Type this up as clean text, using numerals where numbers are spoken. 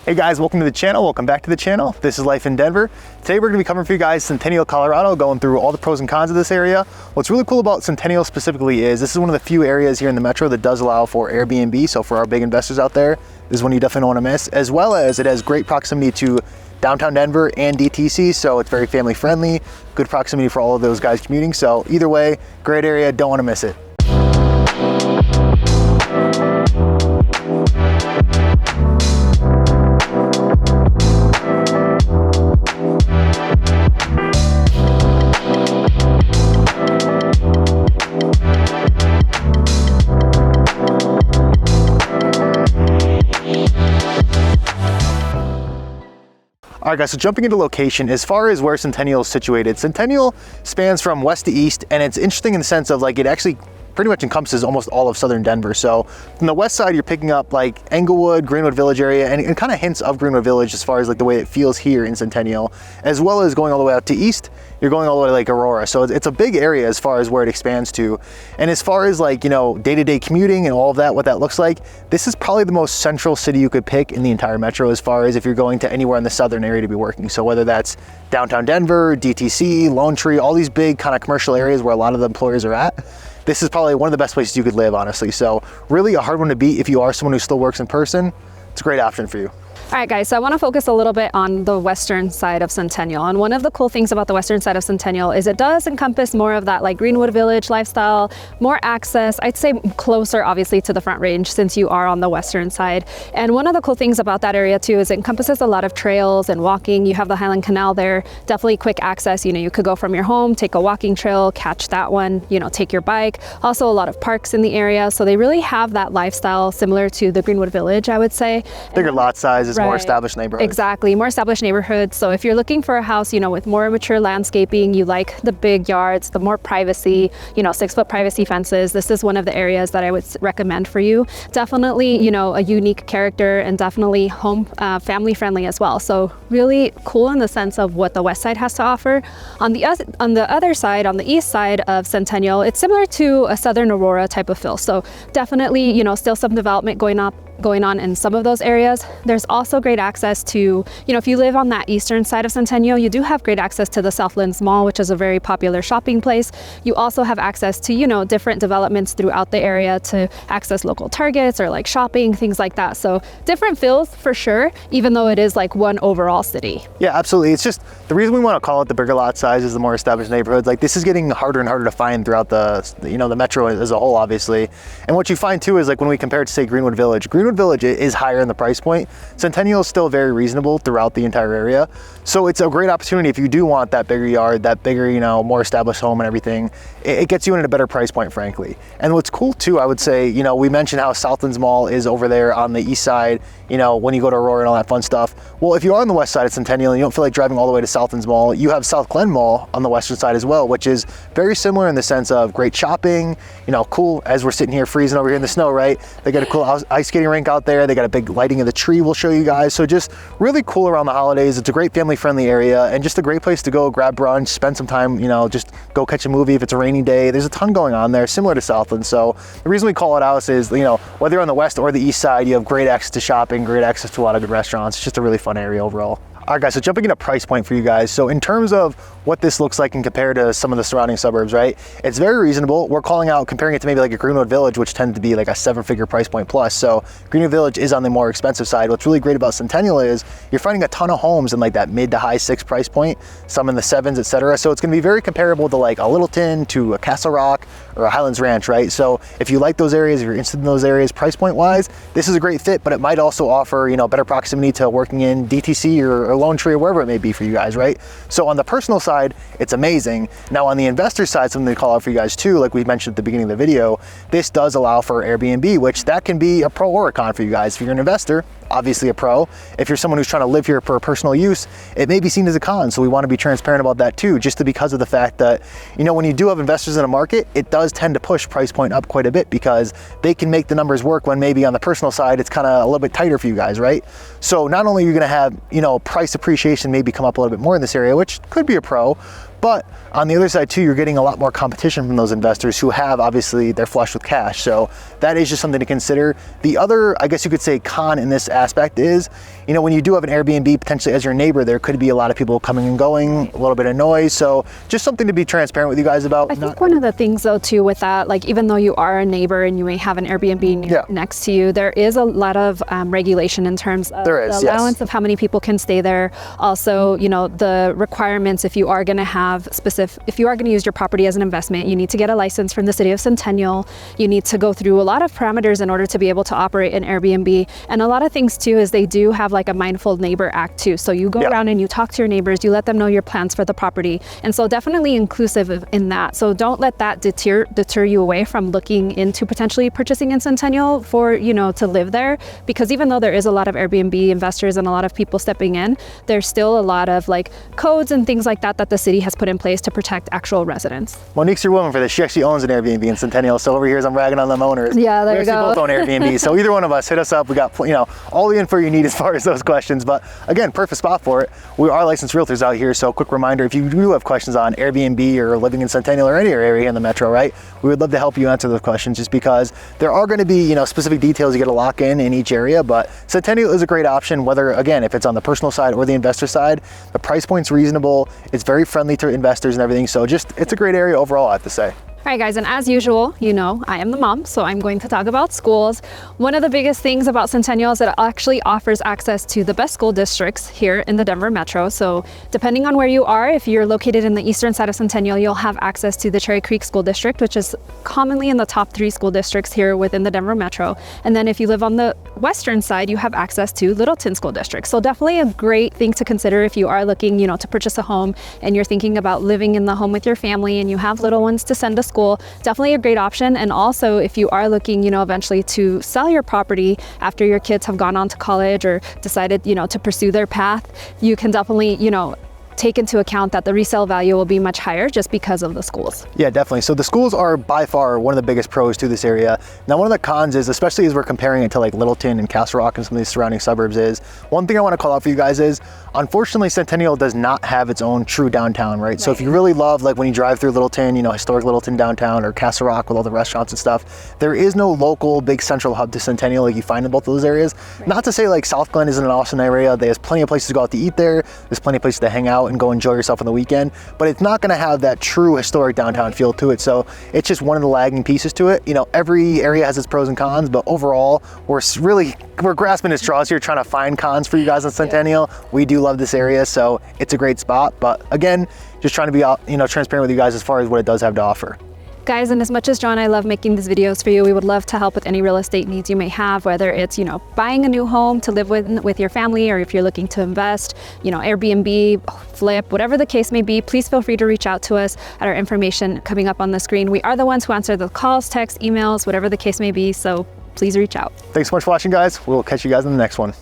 Hey guys, welcome to the channel. Welcome back to the channel. This is Life in Denver. Today we're going to be covering for you guys Centennial, Colorado, going through all the pros and cons of this area. What's really cool about Centennial specifically is this is one of the few areas here in the metro that does allow for Airbnb. So for our big investors out there, this is one you definitely don't want to miss, as well as it has great proximity to downtown Denver and DTC. So it's very family friendly, good proximity for all of those guys commuting. So either way, great area, don't want to miss it. All right guys, so jumping into location, as far as where Centennial is situated, Centennial spans from west to east, and it's interesting in the sense of like it actually pretty much encompasses almost all of southern Denver. So from the west side, you're picking up like Englewood, Greenwood Village area, and it kind of hints of Greenwood Village as far as like the way it feels here in Centennial, as well as going all the way out to east, you're going all the way to like Aurora. So it's a big area as far as where it expands to. And as far as like, you know, day-to-day commuting and all of that, what that looks like, this is probably the most central city you could pick in the entire metro as far as if you're going to anywhere in the southern area to be working. So whether that's downtown Denver, DTC, Lone Tree, all these big kind of commercial areas where a lot of the employers are at, this is probably one of the best places you could live, honestly. So really a hard one to beat if you are someone who still works in person. It's a great option for you. All right, guys, so I want to focus a little bit on the western side of Centennial. And one of the cool things about the western side of Centennial is it does encompass more of that like Greenwood Village lifestyle, more access, I'd say closer obviously to the Front Range since you are on the western side. And one of the cool things about that area too is it encompasses a lot of trails and walking. You have the Highland Canal there, definitely quick access. You know, you could go from your home, take a walking trail, catch that one, you know, take your bike. Also a lot of parks in the area. So they really have that lifestyle similar to the Greenwood Village, I would say. Bigger lot sizes, more established neighborhoods. Exactly, more established neighborhoods. So if you're looking for a house, you know, with more mature landscaping, you like the big yards, the more privacy, you know, 6-foot privacy fences, this is one of the areas that I would recommend for you. Definitely, you know, a unique character and definitely home family friendly as well. So really cool in the sense of what the west side has to offer. On the other side, on the east side of Centennial, it's similar to a southern Aurora type of feel. So definitely, you know, still some development going on in some of those areas. There's also great access to, you know, if you live on that eastern side of Centennial, you do have great access to the Southlands Mall, which is a very popular shopping place. You also have access to, you know, different developments throughout the area to access local Targets or like shopping, things like that. So different feels for sure, even though it is like one overall city. Yeah, absolutely. It's just the reason we want to call it the bigger lot size is the more established neighborhoods. Like this is getting harder and harder to find throughout the, you know, the metro as a whole, obviously. And what you find too is like when we compare it to say Greenwood Village is higher in the price point. Centennial is still very reasonable throughout the entire area. So it's a great opportunity if you do want that bigger yard, that bigger, you know, more established home and everything. It gets you in at a better price point, frankly. And what's cool too, I would say, you know, we mentioned how Southlands Mall is over there on the east side, you know, when you go to Aurora and all that fun stuff. Well, if you are on the west side of Centennial and you don't feel like driving all the way to Southlands Mall, you have South Glen Mall on the western side as well, which is very similar in the sense of great shopping, you know, cool, as we're sitting here freezing over here in the snow, right? They got a cool ice skating rink out there. They got a big lighting of the tree we'll show you guys. So just really cool around the holidays. It's a great family friendly area and just a great place to go grab brunch, spend some time, you know, just go catch a movie if it's a rainy day. There's a ton going on there, similar to Southland. So the reason we call it out is, you know, whether you're on the west or the east side, you have great access to shopping, great access to a lot of good restaurants. It's just a really fun area overall. All right guys, so jumping into price point for you guys. So in terms of what this looks like and compared to some of the surrounding suburbs, right? It's very reasonable. We're calling out, comparing it to maybe like a Greenwood Village, which tends to be like a 7-figure price point plus. So Greenwood Village is on the more expensive side. What's really great about Centennial is you're finding a ton of homes in like that mid to high 6 price point, some in the 7s, etc. So it's gonna be very comparable to like a Littleton, to a Castle Rock, or a Highlands Ranch, right? So if you like those areas, if you're interested in those areas price point wise, this is a great fit, but it might also offer, you know, better proximity to working in DTC or Lone Tree or wherever it may be for you guys, right? So on the personal side, it's amazing. Now on the investor side, something to call out for you guys too, like we mentioned at the beginning of the video, this does allow for Airbnb, which that can be a pro or a con for you guys. If you're an investor, obviously a pro. If you're someone who's trying to live here for personal use, it may be seen as a con. So we want to be transparent about that too, just because of the fact that, you know, when you do have investors in a market, it does tend to push price point up quite a bit because they can make the numbers work when maybe on the personal side, it's kind of a little bit tighter for you guys, right? So not only are you going to have, you know, price appreciation maybe come up a little bit more in this area, which could be a pro, But on the other side too, you're getting a lot more competition from those investors who have, obviously, they're flush with cash. So that is just something to consider. The other, I guess you could say, con in this aspect is, when you do have an Airbnb potentially as your neighbor, there could be a lot of people coming and going, a little bit of noise. So just something to be transparent with you guys about. I think one of the things though too with that, like even though you are a neighbor and you may have an Airbnb next to you, there is a lot of regulation in terms of the allowance of how many people can stay there. Also, the requirements if you are going to have if you are going to use your property as an investment, you need to get a license from the city of Centennial. You need to go through a lot of parameters in order to be able to operate an Airbnb. And a lot of things too is they do have like a mindful neighbor act too. So you go around and you talk to your neighbors, you let them know your plans for the property. And so definitely inclusive in that. So don't let that deter you away from looking into potentially purchasing in Centennial for, to live there. Because even though there is a lot of Airbnb investors and a lot of people stepping in, there's still a lot of like codes and things like that the city has put in place to protect actual residents. Monique's your woman for this. She actually owns an Airbnb in Centennial. So over here as I'm ragging on them owners. Yeah, there you go. We both own Airbnb. So either one of us, hit us up. We got, all the info you need as far as those questions. But again, perfect spot for it. We are licensed realtors out here. So quick reminder, if you do have questions on Airbnb or living in Centennial or any area in the metro, right? We would love to help you answer those questions just because there are going to be, specific details you got to lock in each area. But Centennial is a great option, whether, again, if it's on the personal side or the investor side. The price point's reasonable. It's very friendly to investors and everything. So it's a great area overall, I have to say. All right, guys, and as usual, I am the mom, so I'm going to talk about schools. One of the biggest things about Centennial is that it actually offers access to the best school districts here in the Denver Metro. So depending on where you are, if you're located in the eastern side of Centennial, you'll have access to the Cherry Creek School District, which is commonly in the top 3 school districts here within the Denver Metro. And then if you live on the western side, you have access to Littleton School District. So definitely a great thing to consider if you are looking, to purchase a home and you're thinking about living in the home with your family and you have little ones to send to school. Definitely a great option. And also if you are looking, eventually to sell your property after your kids have gone on to college or decided, to pursue their path, you can definitely, take into account that the resale value will be much higher just because of the schools. Yeah, definitely. So the schools are by far one of the biggest pros to this area. Now, one of the cons is, especially as we're comparing it to like Littleton and Castle Rock and some of these surrounding suburbs, is one thing I want to call out for you guys is, unfortunately, Centennial does not have its own true downtown, right? So if you really love, like when you drive through Littleton, historic Littleton downtown or Castle Rock with all the restaurants and stuff, there is no local big central hub to Centennial like you find in both of those areas. Not to say like South Glen isn't an awesome area. There's plenty of places to go out to eat there. There's plenty of places to hang out and go enjoy yourself on the weekend, but it's not going to have that true historic downtown feel to it. So it's just one of the lagging pieces to it. Every area has its pros and cons, but overall, we're grasping at straws here trying to find cons for you guys in Centennial. We do love this area, so it's a great spot. But again, just trying to be transparent with you guys as far as what it does have to offer. Guys, and as much as John and I love making these videos for you, we would love to help with any real estate needs you may have, whether it's, buying a new home to live with your family, or if you're looking to invest, Airbnb, flip, whatever the case may be, please feel free to reach out to us at our information coming up on the screen. We are the ones who answer the calls, texts, emails, whatever the case may be, so please reach out. Thanks so much for watching, guys. We'll catch you guys in the next one.